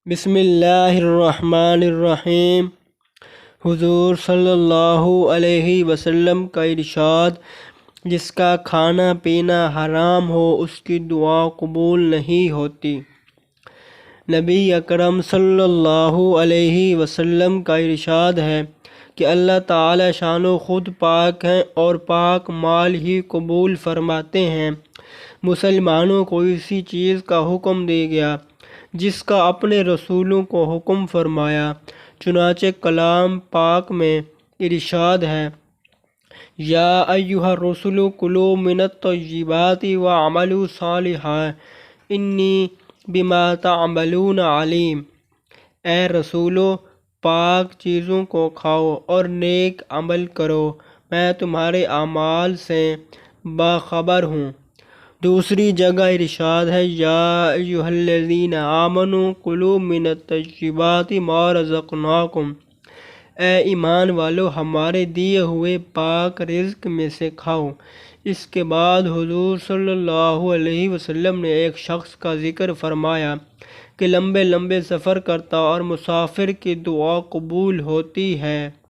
بسم اللہ الرحمن الرحیم۔ حضور صلی اللہ علیہ وسلم کا ارشاد، جس کا کھانا پینا حرام ہو اس کی دعا قبول نہیں ہوتی۔ نبی اکرم صلی اللہ علیہ وسلم کا ارشاد ہے کہ اللہ تعالی شان و خود پاک ہیں اور پاک مال ہی قبول فرماتے ہیں۔ مسلمانوں کو اسی چیز کا حکم دیا گیا جس کا اپنے رسولوں کو حکم فرمایا۔ چنانچہ کلام پاک میں ارشاد ہے، یا ایھا الرسل کلوا من الطیبات واعملوا صالحا انی بما تعملون علیم۔ اے رسولو، پاک چیزوں کو کھاؤ اور نیک عمل کرو، میں تمہارے اعمال سے باخبر ہوں۔ دوسری جگہ ارشاد ہے، یا ایھا الذین آمنوا کلوا من الطیبات ما رزقناکم۔ اے ایمان والو، ہمارے دیے ہوئے پاک رزق میں سے کھاؤ۔ اس کے بعد حضور صلی اللہ علیہ وسلم نے ایک شخص کا ذکر فرمایا کہ لمبے لمبے سفر کرتا اور مسافر کی دعا قبول ہوتی ہے۔